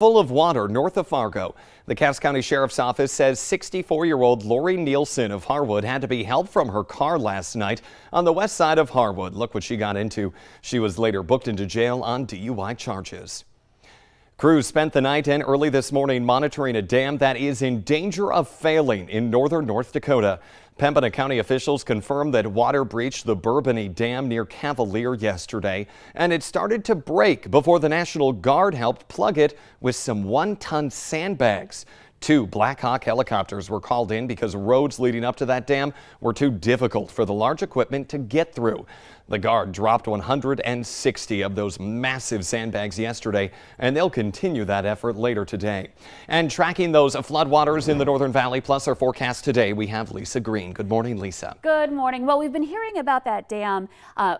Full of water north of Fargo. The Cass County Sheriff's Office says 64-year-old Lori Nielsen of Harwood had to be helped from her car last night on the west side of Harwood. Look what she got into. She was later booked into jail on DUI charges. Crews spent the night and early this morning monitoring a dam that is in danger of failing in northern North Dakota. Pembina County officials confirmed that water breached the Bourbony Dam near Cavalier yesterday, and it started to break before the National Guard helped plug it with some 1-ton sandbags. 2 Black Hawk helicopters were called in because roads leading up to that dam were too difficult for the large equipment to get through. The Guard dropped 160 of those massive sandbags yesterday, and they'll continue that effort later today. And tracking those floodwaters in the Northern Valley, plus our forecast today, we have Lisa Green. Good morning, Lisa. Good morning. Well, we've been hearing about that dam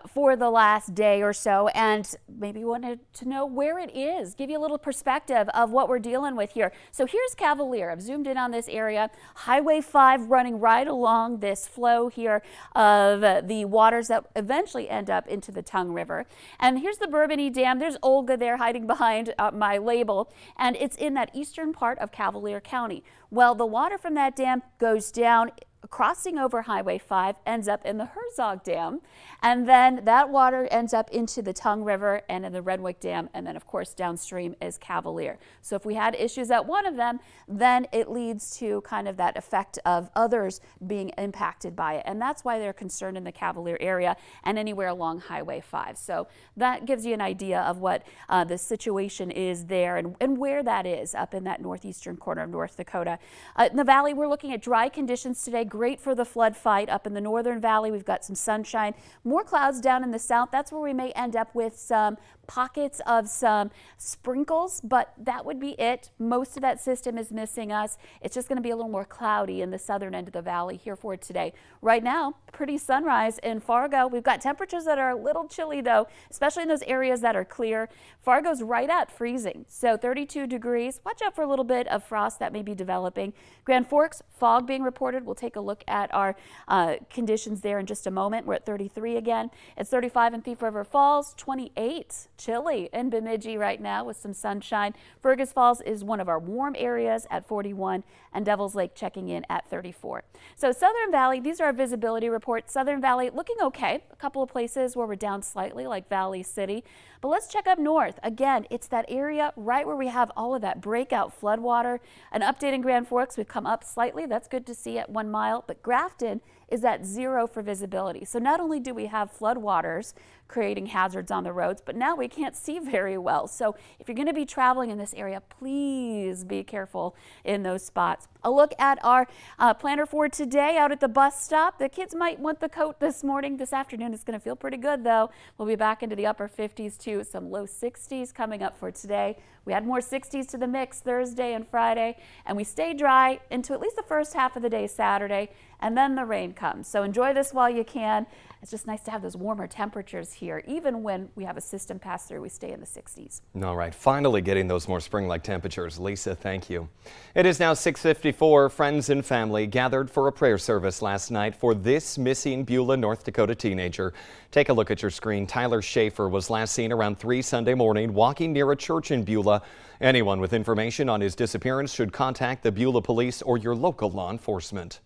for the last day or so, and maybe you wanted to know where it is, give you a little perspective of what we're dealing with here. So here's Cavalier. I've zoomed in on this area. Highway 5 running right along this flow here of the waters that eventually end up into the Tongue River. And here's the Bourbony Dam. There's Olga there hiding behind my label, and it's in that eastern part of Cavalier County. Well, the water from that dam goes down, crossing over Highway 5, ends up in the Herzog Dam, and then that water ends up into the Tongue River and in the Redwick Dam, and then of course downstream is Cavalier. So if we had issues at one of them, then it leads to kind of that effect of others being impacted by it, and that's why they're concerned in the Cavalier area and anywhere along Highway 5. So that gives you an idea of what the situation is there and where that is up in that northeastern corner of North Dakota. In the valley, we're looking at dry conditions today. Great for the flood fight. Up in the northern valley, we've got some sunshine. More clouds down in the south. That's where we may end up with some pockets of some sprinkles, but that would be it. Most of that system is missing us. It's just going to be a little more cloudy in the southern end of the valley here for today. Right now, pretty sunrise in Fargo. We've got temperatures that are a little chilly though, especially in those areas that are clear. Fargo's right at freezing, so 32 degrees. Watch out for a little bit of frost that may be developing. Grand Forks, fog being reported. We'll take a look at our conditions there in just a moment. We're at 33 again. It's 35 in Thief River Falls, 28. Chilly in Bemidji right now with some sunshine. Fergus Falls is one of our warm areas at 41, and Devil's Lake checking in at 34. So Southern Valley, these are our visibility reports. Southern Valley looking okay. A couple of places where we're down slightly, like Valley City. But let's check up north. Again, it's that area right where we have all of that breakout flood water. An update in Grand Forks, we've come up slightly. That's good to see at 1 mile, but Grafton is at 0 for visibility. So not only do we have floodwaters creating hazards on the roads, but now we can't see very well. So if you're going to be traveling in this area, please be careful in those spots. A look at our planner for today out at the bus stop. The kids might want the coat this morning. This afternoon it's going to feel pretty good though. We'll be back into the upper 50s to some low 60s coming up for today. We had more 60s to the mix Thursday and Friday, and we stay dry into at least the first half of the day Saturday, and then the rain comes. So enjoy this while you can. It's just nice to have those warmer temperatures here. Even when we have a system pass through, we stay in the 60s. All right, finally getting those more spring-like temperatures. Lisa, thank you. It is now 6:54. Friends and family gathered for a prayer service last night for this missing Beulah, North Dakota teenager. Take a look at your screen. Tyler Schaefer was last seen around 3 Sunday morning walking near a church in Beulah. Anyone with information on his disappearance should contact the Beulah Police or your local law enforcement.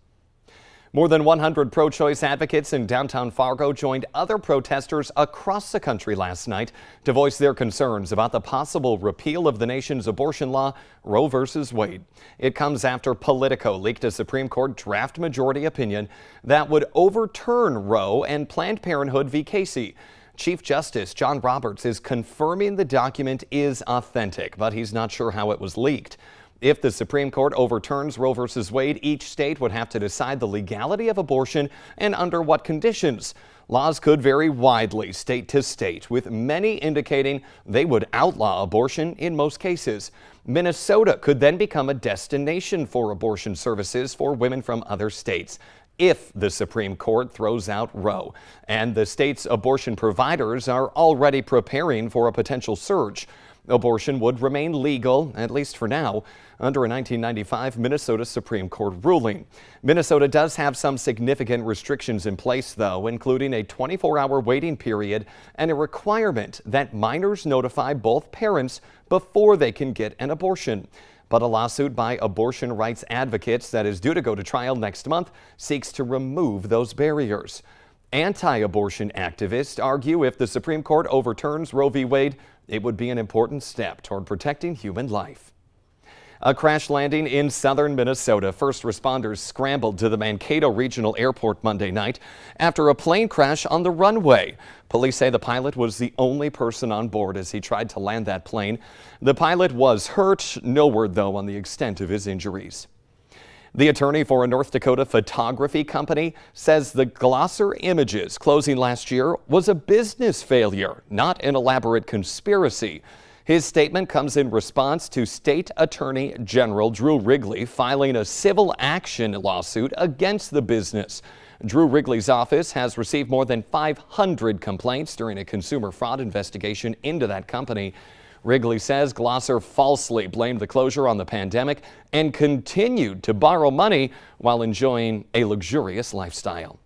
More than 100 pro-choice advocates in downtown Fargo joined other protesters across the country last night to voice their concerns about the possible repeal of the nation's abortion law, Roe v. Wade. It comes after Politico leaked a Supreme Court draft majority opinion that would overturn Roe and Planned Parenthood v. Casey. Chief Justice John Roberts is confirming the document is authentic, but he's not sure how it was leaked. If the Supreme Court overturns Roe v. Wade, each state would have to decide the legality of abortion and under what conditions. Laws could vary widely state to state, with many indicating they would outlaw abortion in most cases. Minnesota could then become a destination for abortion services for women from other states if the Supreme Court throws out Roe. And the state's abortion providers are already preparing for a potential surge. Abortion would remain legal, at least for now, under a 1995 Minnesota Supreme Court ruling. Minnesota does have some significant restrictions in place, though, including a 24-hour waiting period and a requirement that minors notify both parents before they can get an abortion. But a lawsuit by abortion rights advocates that is due to go to trial next month seeks to remove those barriers. Anti-abortion activists argue if the Supreme Court overturns Roe v. Wade, it would be an important step toward protecting human life. A crash landing in southern Minnesota. First responders scrambled to the Mankato Regional Airport Monday night after a plane crash on the runway. Police say the pilot was the only person on board as he tried to land that plane. The pilot was hurt. No word, though, on the extent of his injuries. The attorney for a North Dakota photography company says the Glosser Images closing last year was a business failure, not an elaborate conspiracy. His statement comes in response to State Attorney General Drew Wrigley filing a civil action lawsuit against the business. Drew Wrigley's office has received more than 500 complaints during a consumer fraud investigation into that company. Wrigley says Glosser falsely blamed the closure on the pandemic and continued to borrow money while enjoying a luxurious lifestyle.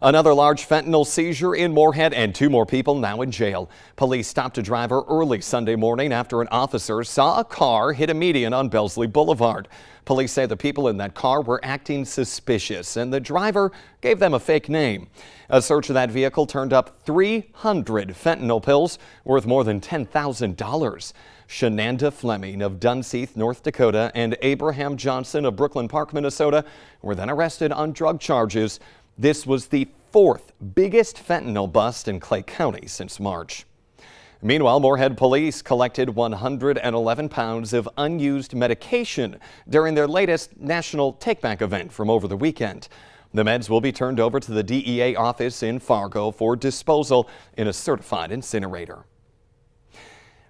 Another large fentanyl seizure in Moorhead and 2 more people now in jail. Police stopped a driver early Sunday morning after an officer saw a car hit a median on Bellesley Boulevard. Police say the people in that car were acting suspicious and the driver gave them a fake name. A search of that vehicle turned up 300 fentanyl pills worth more than $10,000. Shenanda Fleming of Dunseith, North Dakota, and Abraham Johnson of Brooklyn Park, Minnesota, were then arrested on drug charges. This was the 4th biggest fentanyl bust in Clay County since March. Meanwhile, Moorhead police collected 111 pounds of unused medication during their latest national take-back event from over the weekend. The meds will be turned over to the DEA office in Fargo for disposal in a certified incinerator.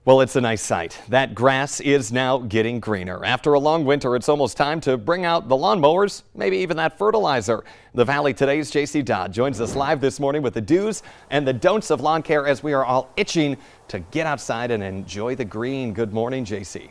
Well, it's a nice sight. That grass is now getting greener. After a long winter, it's almost time to bring out the lawnmowers, maybe even that fertilizer. The Valley Today's JC Dodd joins us live this morning with the do's and the don'ts of lawn care as we are all itching to get outside and enjoy the green. Good morning, JC.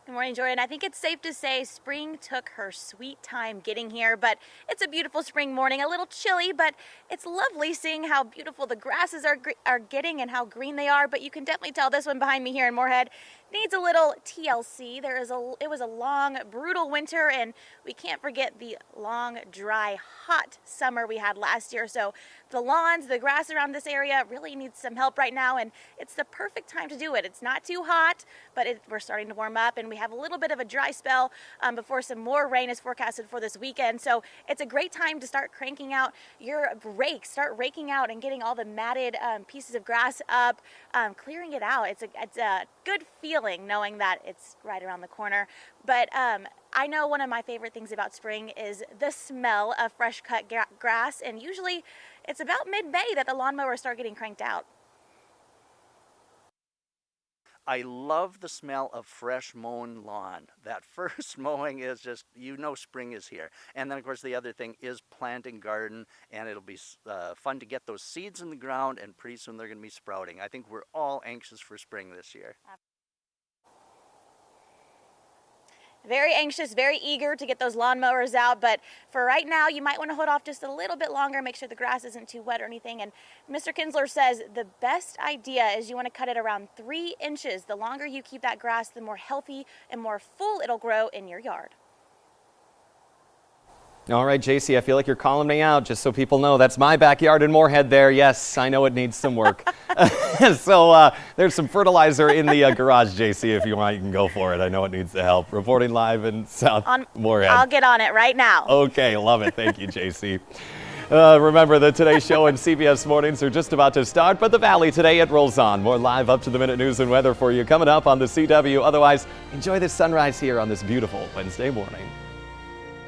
Good morning, Jordan. I think it's safe to say spring took her sweet time getting here, but it's a beautiful spring morning. A little chilly, but it's lovely seeing how beautiful the grasses are getting and how green they are. But you can definitely tell this one behind me here in Moorhead needs a little TLC. It was a long, brutal winter, and we can't forget the long, dry, hot summer we had last year. So the lawns, the grass around this area really needs some help right now, and it's the perfect time to do it. It's not too hot, but we're starting to warm up, and we have a little bit of a dry spell before some more rain is forecasted for this weekend. So it's a great time to start cranking out your rakes, start raking out and getting all the matted pieces of grass up, clearing it out. It's a good feeling knowing that it's right around the corner. But I know one of my favorite things about spring is the smell of fresh cut grass, and usually it's about mid-May that the lawnmowers start getting cranked out. I love the smell of fresh mown lawn. That first mowing is just, spring is here. And then, of course, the other thing is planting garden, and it'll be fun to get those seeds in the ground, and pretty soon they're going to be sprouting. I think we're all anxious for spring this year. Very anxious, very eager to get those lawnmowers out, but for right now, you might want to hold off just a little bit longer, make sure the grass isn't too wet or anything. And Mr. Kinsler says the best idea is you want to cut it around 3 inches. The longer you keep that grass, the more healthy and more full it'll grow in your yard. All right, JC, I feel like you're calling me out just so people know that's my backyard in Moorhead there. Yes, I know it needs some work. So there's some fertilizer in the garage, JC, if you want, you can go for it. I know it needs the help. Reporting live in South Moorhead. I'll get on it right now. Okay, love it. Thank you, JC. Remember, the Today Show and CBS Mornings are just about to start, but the Valley Today, it rolls on. More live up-to-the-minute news and weather for you coming up on the CW. Otherwise, enjoy this sunrise here on this beautiful Wednesday morning.